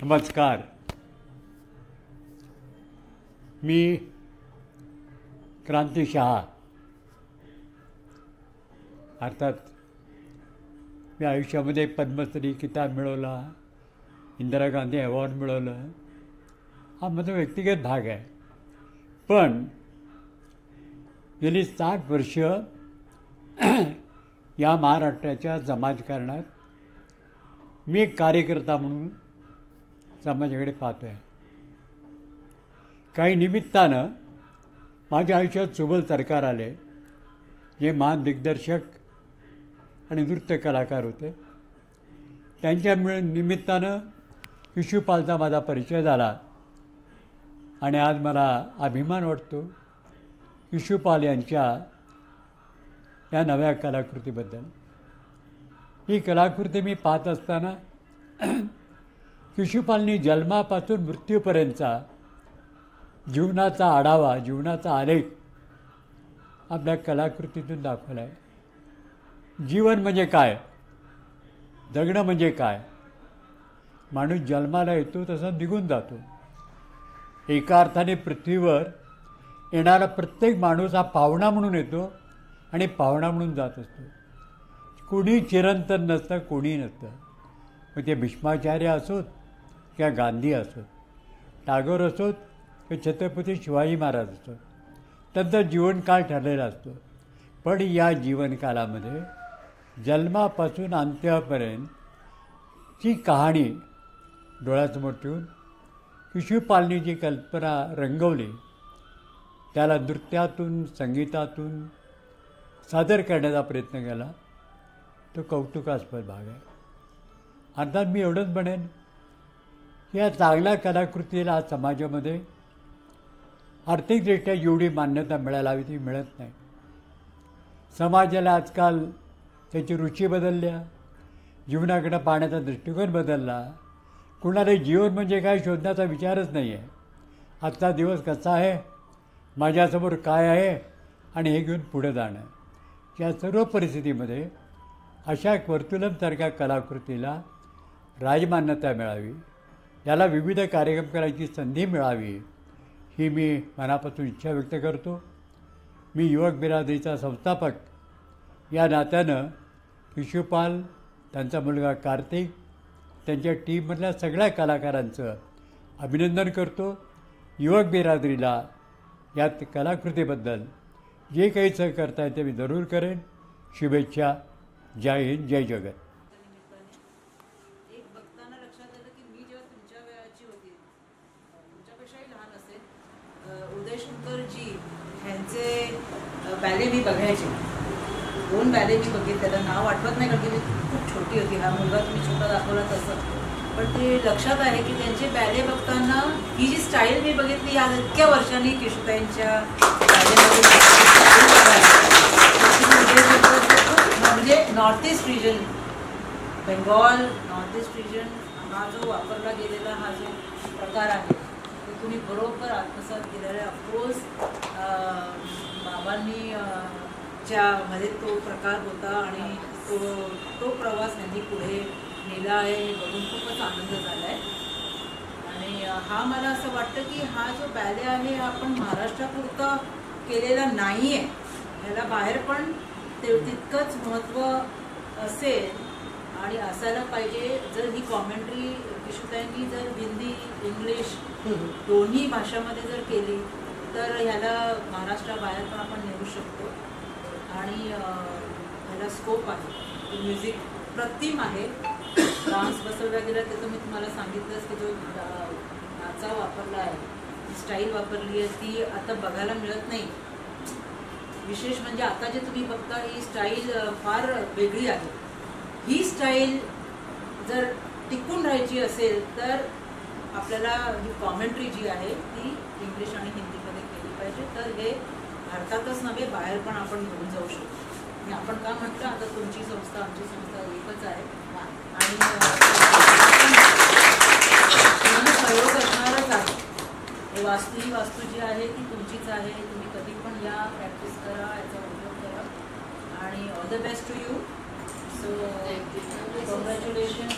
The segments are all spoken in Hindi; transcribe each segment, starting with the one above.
नमस्कार. मी क्रांती शहा. अर्थात मी आयुष्यामध्ये पद्मश्री किताब मिळवला, इंदिरा गांधी अवॉर्ड मिळवलं, हा माझा व्यक्तिगत भाग आहे. पण गेली 60 वर्ष या महाराष्ट्राच्या समाजकारणात मी एक कार्यकर्ता म्हणून समाजाकडे पाहतो आहे. काही निमित्तानं माझ्या आयुष्यात सुबल सरकार आले, जे महान दिग्दर्शक आणि नृत्य कलाकार होते. त्यांच्या निमित्तानं शिशुपालचा माझा परिचय झाला आणि आज मला अभिमान वाटतो शिशुपाल यांच्या या नव्या कलाकृतीबद्दल. ही कलाकृती मी पाहत असताना शिशुपालनी जन्मापासून मृत्यूपर्यंतचा जीवनाचा आढावा, जीवनाचा आलेख आपल्या कलाकृतीतून दाखवला आहे. जीवन म्हणजे काय, जगणं म्हणजे काय. माणूस जन्माला येतो तसा निघून जातो. एका अर्थाने पृथ्वीवर येणारा प्रत्येक माणूस हा पाहुणा म्हणून येतो आणि पाहुणा म्हणून जात असतो. कोणी चिरंतन नसतं, कोणी नसतं. मग ते भीष्माचार्य असोत किंवा गांधी असोत, टागोर असोत किंवा छत्रपती शिवाजी महाराज असोत, त्यांचा जीवनकाळ ठरलेला असतो. पण या जीवनकालामध्ये जन्मापासून अंत्यापर्यंतची कहाणी डोळ्यासमोर ठेवून शिशुपालनी जी कल्पना रंगवली, त्याला नृत्यातून, संगीतातून सादर करण्याचा प्रयत्न केला, तो कौतुकास्पद भाग आहे. अर्थात मी एवढंच म्हणेन की या चांगल्या कलाकृतीला समाजामध्ये आर्थिकदृष्ट्या जेवढी मान्यता मिळायला हवी ती मिळत नाही. समाजाला आजकाल त्याची रुची बदलल्या, जीवनाकडं पाहण्याचा दृष्टिकोन बदलला. कुणाला जीवन म्हणजे काय शोधण्याचा विचारच नाही आहे. आजचा दिवस कसा आहे, माझ्यासमोर काय आहे आणि हे घेऊन पुढे जाणं. या सर्व परिस्थितीमध्ये अशा वर्तुलमसारख्या कलाकृतीला राजमान्यता मिळावी, याला विविध कार्यक्रम करायची संधी मिळावी, ही मी मनापासून इच्छा व्यक्त करतो. मी युवक बिरादरीचा संस्थापक या नात्यानं शिशुपाल, त्यांचा मुलगा कार्तिक, त्यांच्या टीममधल्या सगळ्या कलाकारांचं अभिनंदन करतो. युवक बिरादरीला या कलाकृतीबद्दल जे काही सहकर्ता आहे ते मी जरूर करेन. शुभेच्छा. जय हिंद, जय जगत. एक बघताना लक्षात आलं की मी जेव्हा तुमच्या वेळाची होती, तुमच्यापेक्षाही लहान असेल, उदय शंकरजी ह्यांचे बॅले मी बघायचे. 2 बॅले मी बघितले. त्याला नाव आठवत नाही कारण की मी खूप छोटी होती. हा मुलगा तुम्ही छोटा दाखवला तसं, पण ते लक्षात आहे की त्यांचे बॅले बघताना ही जी स्टाईल मी बघितली या इतक्या वर्षांनी किशोताईंच्या म्हणजे north east region, Bengal, north east region हा जो वापरला गेलेला हा जो प्रकार आहे तो तुम्ही बरोबर आत्मसात केलेला आहे. ऑफकोर्स बाबांनी मध्ये तो प्रकार होता आणि तो प्रवास त्यांनी पुढे नेला आहे. बघून खूपच आनंद झाला आहे. आणि हा मला असं वाटतं की हा जो बॅले आहे आपण महाराष्ट्रापुरता केलेला नाही आहे, ह्याला बाहेर पण तितकंच महत्त्व असेल आणि असायला पाहिजे. जर ही कॉमेंट्री किशोताईंनी जर हिंदी, इंग्लिश दोन्ही भाषामध्ये जर केली तर ह्याला महाराष्ट्राबाहेर पण आपण नेऊ शकतो आणि ह्याला स्कोप आहे. म्युझिक प्रतिम आहे. डान्स बसवला गेला ते तर मी तुम्हाला सांगितलंच की जो नाचा वापरला आहे, स्टाईल वापरली आहे ती आता बघायला मिळत नाही. विशेष म्हणजे आता जे तुम्ही बघता ही स्टाईल फार वेगळी आहे. ही स्टाईल जर टिकून राहायची असेल तर आपल्याला ही कॉमेंट्री जी आहे ती इंग्लिश आणि हिंदीमध्ये केली पाहिजे. तर हे भारतातच नव्हे बाहेर पण आपण घेऊन जाऊ शकतो. आणि आपण का म्हटलं आता तुमची संस्था आमची संस्था एकच आहे आणि सहयोग असणारच आहे. ही वास्तू जी आहे ती तुमचीच आहे. तुम्ही कधी पण या, प्रॅक्टिस करा, याचा उपयोग करा आणि all the best to you. So congratulation.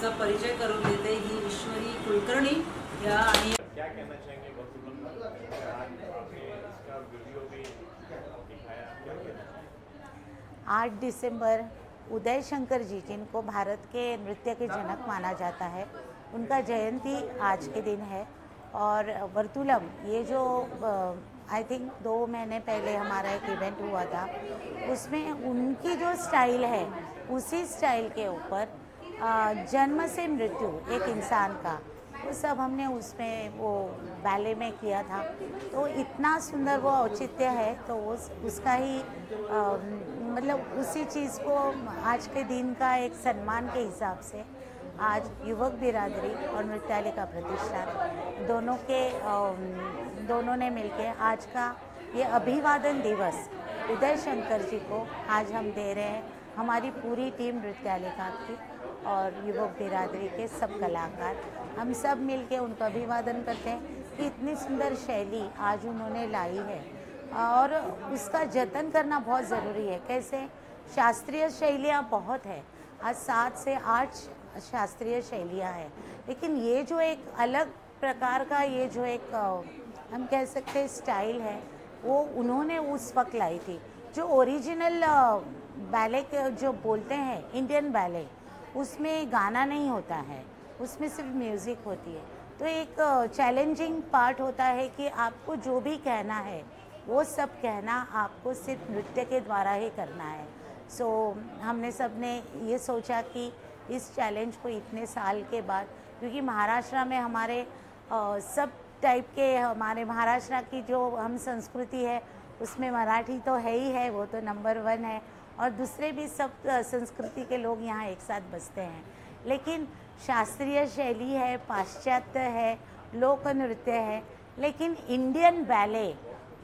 माझा परिचय करून देते ही ईश्वरी कुलकर्णी या आणि क्या कहना चाहेंगे वक्तव्य आपने इसका वीडियो भी दिखाया, क्या कहना चाहेंगे? 8 दिसंबर उदय शंकर जी, जिनको भारत के नृत्य के जनक माना जाता है, उनका जयंती आज के दिन है। और वर्तुलम, ये जो आई थिंक 2 महीने पहले हमारा एक इवेंट हुआ था, उसमें उनकी जो स्टाइल है उसी स्टाइल के ऊपर जन्म से मृत्यु एक इंसान का, वो सब हमने उसमें वो बैले में किया था। तो इतना सुंदर वो औचित्य है, तो उसका ही मतलब उसी चीज़ को आज के दिन का एक सम्मान के हिसाब से आज युवक बिरादरी और नृत्यालिका प्रतिष्ठान दोनों ने मिलकर आज का ये अभिवादन दिवस उदय शंकर जी को आज हम दे रहे हैं। हमारी पूरी टीम नृत्यालिका की और युवक बिरादरी के सब कलाकार हम सब मिलके उनका अभिवादन करते हैं कि इतनी सुंदर शैली आज उन्होंने लाई है और उसका जतन करना बहुत ज़रूरी है। कैसे शास्त्रीय शैलियाँ बहुत है, आज 7 से 8 शास्त्रीय शैलियाँ हैं, लेकिन ये जो एक अलग प्रकार का ये जो एक हम कह सकते हैं स्टाइल है, वो उन्होंने उस वक्त लाई थी। जो ओरिजिनल बैले के जो बोलते हैं इंडियन बैले, उसमें गाना नहीं होता है, उसमें सिर्फ म्यूज़िक होती है। तो एक चैलेंजिंग पार्ट होता है कि आपको जो भी कहना है वो सब कहना आपको सिर्फ नृत्य के द्वारा ही करना है। सो हमने सब ने ये सोचा कि इस चैलेंज को इतने साल के बाद, क्योंकि महाराष्ट्र में हमारे सब टाइप के हमारे महाराष्ट्र की जो हम संस्कृति है उसमें मराठी तो है ही है, वो तो नंबर 1 है, और दूसरे भी सब संस्कृति के लोग यहाँ एक साथ बसते हैं। लेकिन शास्त्रीय शैली है, पाश्चात्य है, लोक नृत्य है, लेकिन इंडियन बैले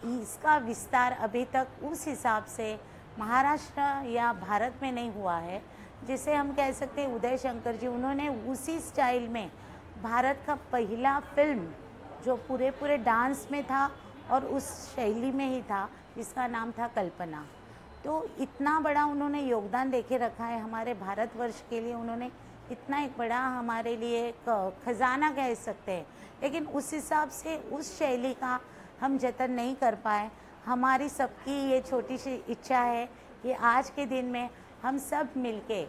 इसका विस्तार अभी तक उस हिसाब से महाराष्ट्र या भारत में नहीं हुआ है। जिसे हम कह सकते हैं उदय शंकर जी, उन्होंने उसी स्टाइल में भारत का पहला फिल्म जो पूरे डांस में था और उस शैली में ही था, जिसका नाम था कल्पना। तो इतना बड़ा उन्होंने योगदान देके रखा है हमारे भारतवर्ष के लिए। उन्होंने इतना एक बड़ा हमारे लिए एक खजाना कह सकते हैं, लेकिन उस हिसाब से उस शैली का हम जतन नहीं कर पाए। हमारी सबकी ये छोटी सी इच्छा है कि आज के दिन में हम सब मिलके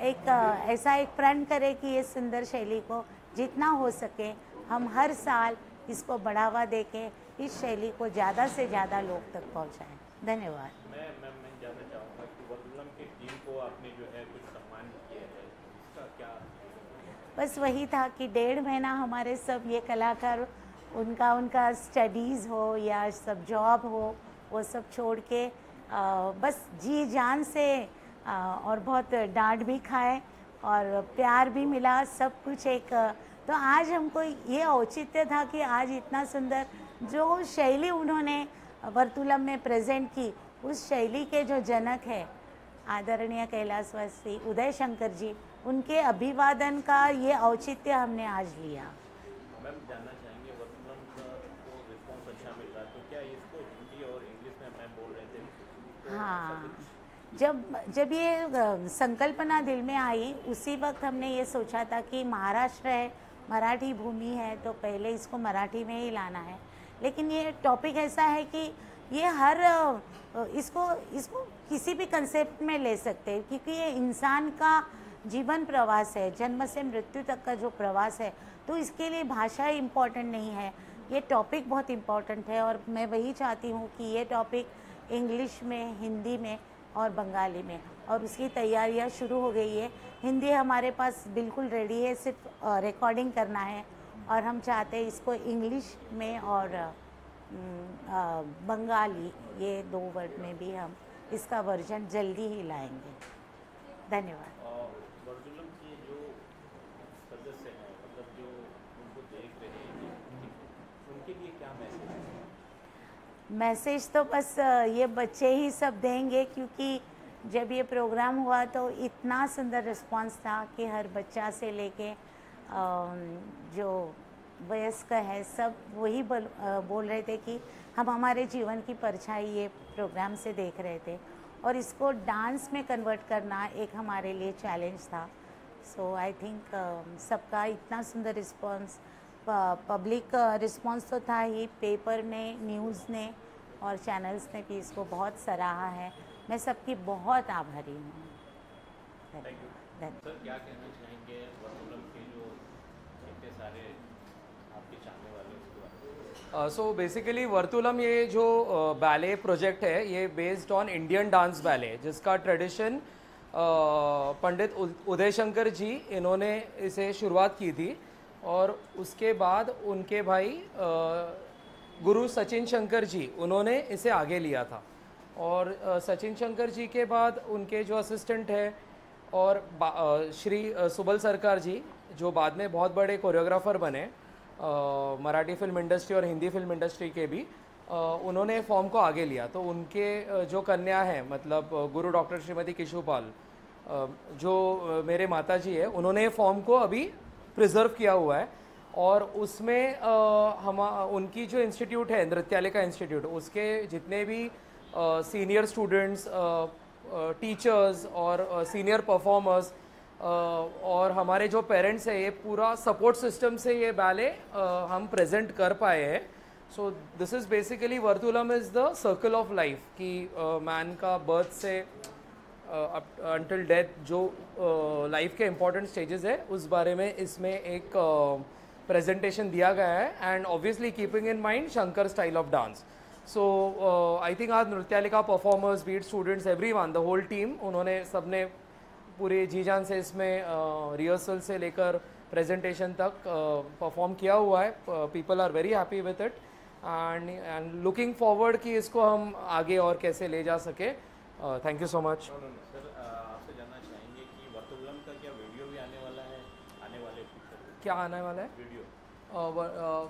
एक ऐसा एक प्रण करें कि ये सुंदर शैली को जितना हो सके हम हर साल इसको बढ़ावा देके इस शैली को ज़्यादा से ज़्यादा लोग तक पहुँचाएँ। धन्यवाद। मैं जानना चाहूँगा कि वर्तुलम की टीम को आपने जो है कुछ सम्मान किया है, इसका क्या? बस वही था कि 1.5 महीना हमारे सब ये कलाकार उनका स्टडीज़ हो या सब जॉब हो, वो सब छोड़ के बस जी जान से और बहुत डांट भी खाए और प्यार भी मिला, सब कुछ एक। तो आज हमको ये औचित्य था कि आज इतना सुंदर जो शैली उन्होंने वर्तुलम में प्रेजेंट की, उस शैली के जो जनक है आदरणीय कैलाशवासी उदय शंकर जी, उनके अभिवादन का ये औचित्य हमने आज लिया। मैम जानना चाहेंगे वर्तुलम को रिस्पॉन्स अच्छा मिल रहा है, तो क्या इसको हिंदी और इंग्लिश में मैम बोल रहे थे? तो हाँ, जब ये संकल्पना दिल में आई, उसी वक्त हमने ये सोचा था कि महाराष्ट्र है, मराठी भूमि है, तो पहले इसको मराठी में ही लाना है। लेकिन ये टॉपिक ऐसा है कि ये हर इसको किसी भी कंसेप्ट में ले सकते हैं, क्योंकि ये इंसान का जीवन प्रवास है, जन्म से मृत्यु तक का जो प्रवास है, तो इसके लिए भाषा इम्पॉर्टेंट नहीं है, ये टॉपिक बहुत इम्पॉर्टेंट है। और मैं वही चाहती हूँ कि ये टॉपिक इंग्लिश में, हिंदी में और बंगाली में, और उसकी तैयारियाँ शुरू हो गई है। हिंदी हमारे पास बिल्कुल रेडी है, सिर्फ रिकॉर्डिंग करना है, और हम चाहते हैं इसको इंग्लिश में और बंगाली, ये 2 वर्ड में भी हम इसका वर्जन जल्दी ही लाएंगे। धन्यवाद। वर्तुलम के जो सदस्य हैं, मतलब जो उनको देख रहे हैं, उनके लिए क्या मैसेज है? मैसेज तो बस ये बच्चे ही सब देंगे, क्योंकि जब ये प्रोग्राम हुआ तो इतना सुंदर रिस्पांस था कि हर बच्चा से लेके जो वयस्क है सब वही बोल रहे थे कि हम हमारे जीवन की परछाई ये प्रोग्राम से देख रहे थे, और इसको डांस में कन्वर्ट करना एक हमारे लिए चैलेंज था। सो आई थिंक सबका इतना सुंदर रिस्पॉन्स, पब्लिक रिस्पॉन्स तो था ही, पेपर ने, न्यूज़ ने और चैनल्स ने भी इसको बहुत सराहा है। मैं सबकी बहुत आभारी हूँ। सर क्या कहना चाहेंगे वर्तुलम के जो इतने सारे आपके चाहने वाले उसके बारे में? सो बेसिकली वर्तुलम ये जो बैले प्रोजेक्ट है ये based on Indian dance ballet, जिसका ट्रेडिशन पंडित उदय शंकर जी इन्होंने इसे शुरुआत की थी और उसके बाद उनके भाई गुरु सचिन शंकर जी उन्होंने इसे आगे लिया था और सचिन शंकर जी के बाद उनके जो असिस्टेंट है और श्री सुबल सरकार जी जो बाद में बहुत बड़े कोरियोग्राफर बने मराठी फिल्म इंडस्ट्री और हिंदी फिल्म इंडस्ट्री के भी, उन्होंने फॉर्म को आगे लिया। तो उनके जो कन्या है मतलब गुरु डॉक्टर श्रीमती किशुपाल जो मेरे माता जी है, उन्होंने फॉर्म को अभी प्रिजर्व किया हुआ है और उसमें हम उनकी जो इंस्टीट्यूट है नृत्यालिका इंस्टीट्यूट, उसके जितने भी सीनियर स्टूडेंट्स, टीचर्स और सीनियर परफॉर्मर्स और हमारे जो पेरेंट्स हैं, ये पूरा सपोर्ट सिस्टम से ये बैले हम प्रेजेंट कर पाए हैं। So this is basically Vartulam is the circle of life कि मैन का बर्थ से अंटिल डेथ जो लाइफ के इम्पॉर्टेंट स्टेजेस है उस बारे में इसमें एक प्रेजेंटेशन दिया गया है and obviously keeping in mind Shankar style of dance. So I think आज Nrityalika performers, beat students, everyone, the whole team, उन्होंने सबने पूरे जी जान से इसमें रिहर्सल से लेकर प्रेजेंटेशन तक परफॉर्म किया हुआ है। People are very happy with it and looking forward कि इसको हम आगे और कैसे ले जा सके। Thank you so much. Sir आपसे जानना चाहेंगे कि वर्तुलम का क्या वीडियो भी आने वाला है आने वाले फ्यूचर में? क्या आने वाला है वीडियो?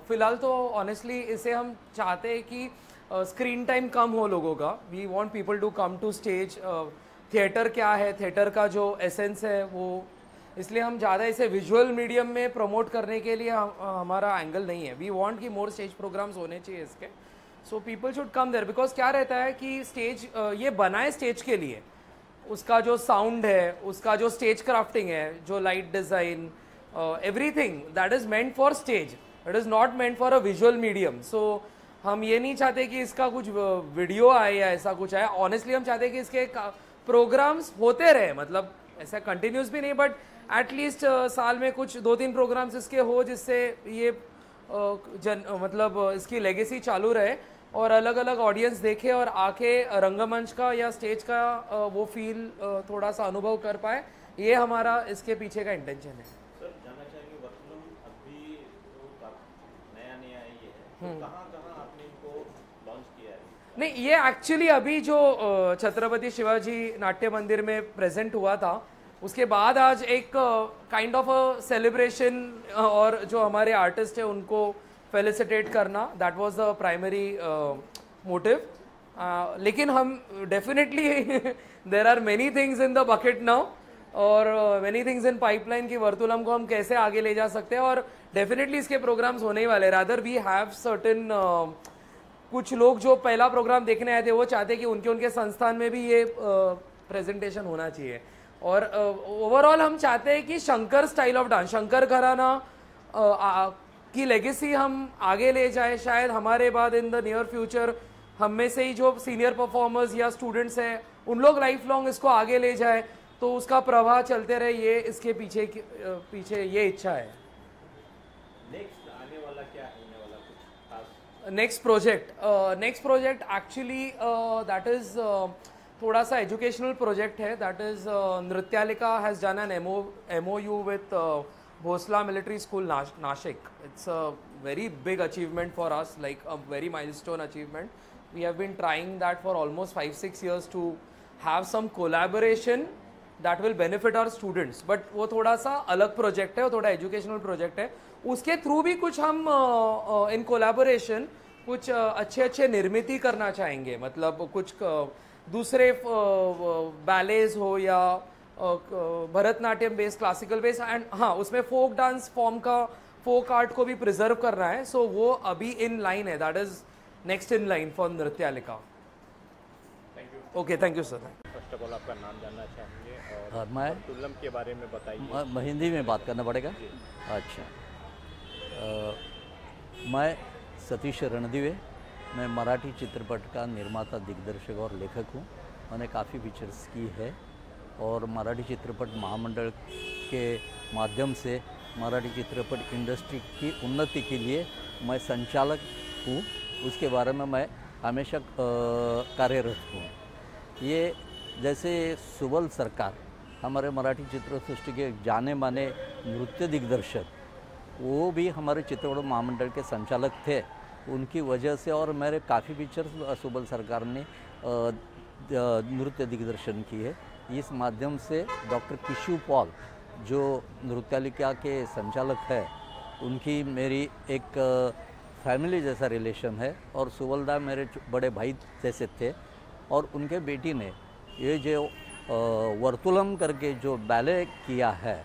फिलहाल तो ऑनेस्टली इसे हम चाहते हैं कि स्क्रीन टाइम कम हो लोगों का। We want people to come to stage. Theatre क्या है, थिएटर का जो एसेंस है वो, इसलिए हम ज़्यादा इसे विजुअल मीडियम में प्रमोट करने के लिए हमारा एंगल नहीं है। वी वांट कि मोर स्टेज प्रोग्राम्स होने चाहिए इसके। So people should come there because क्या रहता है कि स्टेज ये बनाए स्टेज के लिए, उसका जो साउंड है, उसका जो स्टेज क्राफ्टिंग है, जो light design, everything that is meant for stage, it is not meant for a visual medium. So हम ये नहीं चाहते कि इसका कुछ वीडियो आए या ऐसा कुछ आए। ऑनेस्टली हम चाहते हैं कि इसके प्रोग्राम्स होते रहे, मतलब ऐसा कंटिन्यूस भी नहीं बट एटलीस्ट साल में कुछ 2-3 प्रोग्राम्स इसके हो जिससे ये मतलब इसकी लेगेसी चालू रहे और अलग अलग ऑडियंस देखे और आके रंगमंच का या स्टेज का वो फील थोड़ा सा अनुभव कर पाए। ये हमारा इसके पीछे का इंटेंशन है। सर जानना चाहेंगे वर्तुलम अभी तो नया ये है, तो कहाँ आपने इनको लॉन्च किया है? नहीं, ये एक्चुअली अभी जो छत्रपति शिवाजी नाट्य मंदिर में प्रेजेंट हुआ था उसके बाद आज एक काइंड ऑफ अ सेलिब्रेशन और जो हमारे आर्टिस्ट है उनको फेलिसिटेट करना, that was the primary motive. लेकिन हम definitely there are many things in the bucket now और मेनी थिंग्स इन पाइपलाइन कि वर्तुलम को हम कैसे आगे ले जा सकते हैं और डेफिनेटली इसके प्रोग्राम्स होने ही वाले। रादर वी हैव सर्टेन कुछ लोग जो पहला प्रोग्राम देखने आए थे वो चाहते कि उनके संस्थान में भी ये प्रेजेंटेशन होना चाहिए और ओवरऑल हम चाहते हैं कि Shankar style of dance, Shankar घराना की लेगेसी हम आगे ले जाए। शायद हमारे बाद इन द नियर फ्यूचर हम में से ही जो सीनियर परफॉर्मर्स या स्टूडेंट्स हैं उन लोग लाइफ लॉन्ग इसको आगे ले जाए तो उसका प्रवाह चलते रहे, ये इसके पीछे ये इच्छा है। नेक्स्ट आने वाला क्या होने वाला कुछ खास? Next project actually that is थोड़ा सा एजुकेशनल प्रोजेक्ट है। That is Nrityalika has done an MOU with Bhonsala military school Nashik. It's a very big achievement for us, like a very milestone achievement. We have been trying that for almost 5-6 years to have some collaboration that will benefit our students. But वो थोड़ा सा अलग प्रोजेक्ट है, वो थोड़ा एजुकेशनल प्रोजेक्ट है. उसके थ्रू भी कुछ हम इन कोलैबोरेशन कुछ अच्छे निर्मित करना चाहेंगे. मतलब कुछ दूसरे बैलेज हो या Bharatanatyam based, classical based, and हाँ उसमें फोक डांस फॉर्म का फोक आर्ट को भी प्रिजर्व करना है. सो वो अभी इन लाइन है. That is next in line for Nrityalika. Thank you. Okay, thank you sir. First of all आपका नाम जानना चाहेंगे और और मैं वर्तुलम के बारे में बताइए। हिंदी में बात करना पड़ेगा। अच्छा, मैं सतीश रणदिवे, मैं मराठी चित्रपट का निर्माता, दिग्दर्शक और लेखक हूँ। मैंने काफ़ी पिक्चर्स की है और मराठी चित्रपट महामंडल के माध्यम से मराठी चित्रपट इंडस्ट्री की उन्नति के लिए मैं संचालक हूँ। उसके बारे में मैं हमेशा कार्यरत हूँ। ये जैसे सुबल सरकार हमारे मराठी चित्र सृष्टि के जाने माने नृत्य दिग्दर्शक, वो भी हमारे चित्रपट महामंडल के संचालक थे। उनकी वजह से और मेरे काफ़ी पिक्चर्स सुबल सरकार ने नृत्य दिग्दर्शन की है। इस माध्यम से डॉक्टर किशु पॉल जो नृत्यालिका के संचालक है, उनकी मेरी एक फैमिली जैसा रिलेशन है और सुबलदा मेरे बड़े भाई जैसे थे। और उनके बेटी ने ये जो वर्तुलम करके जो बैले किया है,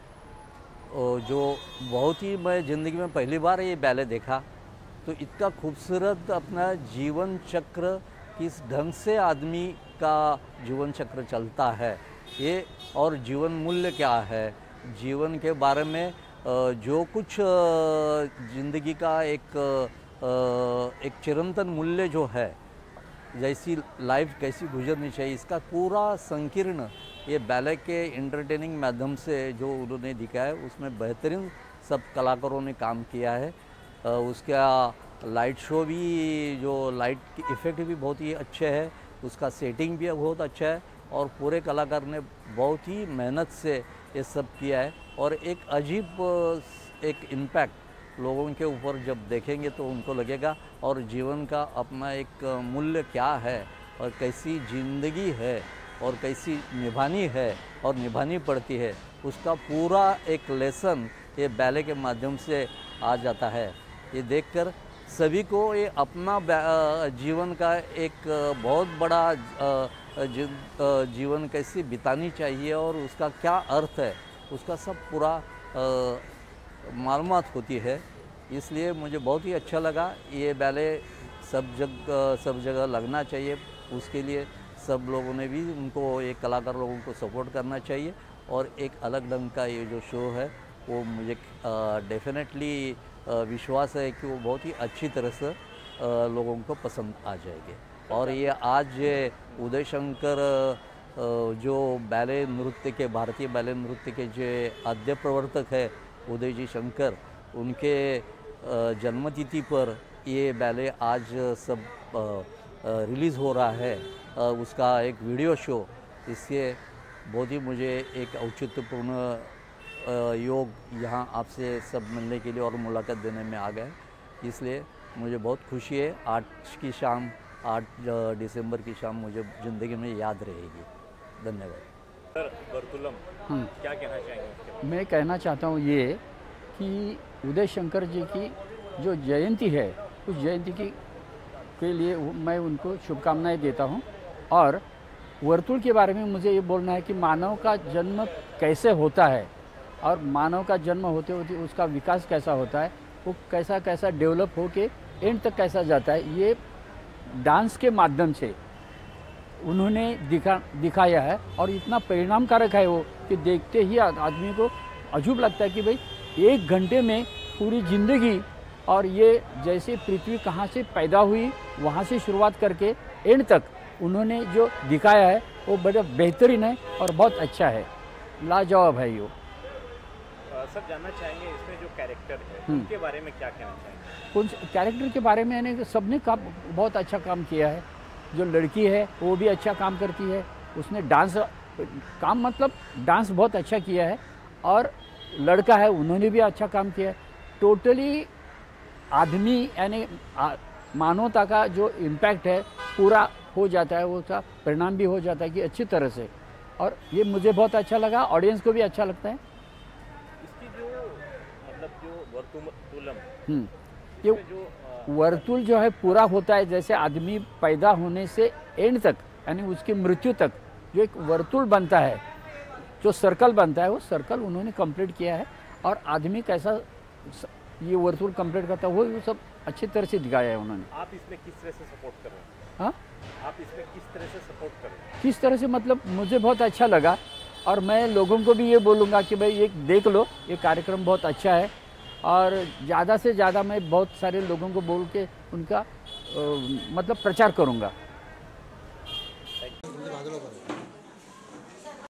जो बहुत ही, मैं ज़िंदगी में पहली बार ये बैले देखा, तो इतना खूबसूरत अपना जीवन चक्र किस ढंग से आदमी का जीवन चक्र चलता है ये, और जीवन मूल्य क्या है, जीवन के बारे में जो कुछ ज़िंदगी का एक चिरंतन मूल्य जो है, जैसी लाइफ कैसी गुजरनी चाहिए, इसका पूरा संकीर्ण ये बैले के एंटरटेनिंग माध्यम से जो उन्होंने दिखाया है, उसमें बेहतरीन सब कलाकारों ने काम किया है। उसका लाइट शो भी, जो लाइट के इफ़ेक्ट भी बहुत ही अच्छे हैं, उसका सेटिंग भी बहुत अच्छा है और पूरे कलाकार ने बहुत ही मेहनत से ये सब किया है। और एक अजीब एक इम्पैक्ट लोगों के ऊपर जब देखेंगे तो उनको लगेगा, और जीवन का अपना एक मूल्य क्या है और कैसी ज़िंदगी है और कैसी निभानी है और निभानी पड़ती है, उसका पूरा एक लेसन ये बैले के माध्यम से आ जाता है। ये देखकर सभी को ये अपना जीवन का एक बहुत बड़ा जीवन कैसे बितानी चाहिए और उसका क्या अर्थ है, उसका सब पूरा मालूमात होती है। इसलिए मुझे बहुत ही अच्छा लगा। ये बैले सब जगह लगना चाहिए। उसके लिए सब लोगों ने भी उनको, एक कलाकार लोगों को सपोर्ट करना चाहिए। और एक अलग ढंग का ये जो शो है वो मुझे डेफिनेटली विश्वास है कि वो बहुत ही अच्छी तरह से लोगों को पसंद आ जाएगी। और ये आज उदय शंकर जो बैले नृत्य के, भारतीय बैले नृत्य के जो आद्य प्रवर्तक है उदय जी शंकर, उनके जन्मतिथि पर ये बैले आज सब रिलीज़ हो रहा है, उसका एक वीडियो शो। इससे बहुत ही मुझे एक औचित्यपूर्ण योग यहाँ आपसे सब मिलने के लिए और मुलाकात देने में आ गए, इसलिए मुझे बहुत खुशी है। 8 दिसंबर की शाम मुझे ज़िंदगी में याद रहेगी। धन्यवाद। सर, वर्तुलम क्या कहना चाहेंगे? मैं कहना चाहता हूँ ये कि उदय शंकर जी की जो जयंती है, उस जयंती के लिए मैं उनको शुभकामनाएं देता हूँ। और वर्तुल के बारे में मुझे ये बोलना है कि मानव का जन्म कैसे होता है और मानव का जन्म होते होते उसका विकास कैसा होता है, वो कैसा कैसा डेवलप होके एंड तक कैसा जाता है, ये डांस के माध्यम से उन्होंने दिखाया है। और इतना परिणामकारक है वो कि देखते ही आदमी को अजूब लगता है कि भाई 1 घंटे में पूरी ज़िंदगी, और ये जैसे पृथ्वी कहाँ से पैदा हुई वहाँ से शुरुआत करके एंड तक उन्होंने जो दिखाया है वो बड़ा बेहतरीन है और बहुत अच्छा है, लाजवाब है ये। सर, जानना चाहेंगे इसमें जो कैरेक्टर है उनके बारे में क्या कहना चाहेंगे? उन कैरेक्टर के बारे में यानी सबने बहुत अच्छा काम किया है। जो लड़की है वो भी अच्छा काम करती है, उसने डांस मतलब डांस बहुत अच्छा किया है। और लड़का है उन्होंने भी अच्छा काम किया है। टोटली आदमी यानी मानवता का जो इम्पैक्ट है पूरा हो जाता है, उसका परिणाम भी हो जाता है कि अच्छी तरह से। और ये मुझे बहुत अच्छा लगा, ऑडियंस को भी अच्छा लगता है। इसकी जो मतलब जो वर्तुलम, ये वर्तुल जो है पूरा होता है, जैसे आदमी पैदा होने से एंड तक यानी उसकी मृत्यु तक जो एक वर्तुल बनता है, जो सर्कल बनता है, वो सर्कल उन्होंने कंप्लीट किया है। और आदमी कैसा ये वर्तुल कंप्लीट करता है वो सब अच्छी तरह से दिखाया है उन्होंने। आप इसमें किस तरह से सपोर्ट कर रहे हैं? हाँ, आप इसमें किस तरह से सपोर्ट कर रहे हैं? किस तरह से मतलब मुझे बहुत अच्छा लगा और मैं लोगों को भी ये बोलूँगा कि भाई ये देख लो, ये कार्यक्रम बहुत अच्छा है, और ज़्यादा से ज़्यादा मैं बहुत सारे लोगों को बोल के उनका मतलब प्रचार करूँगा।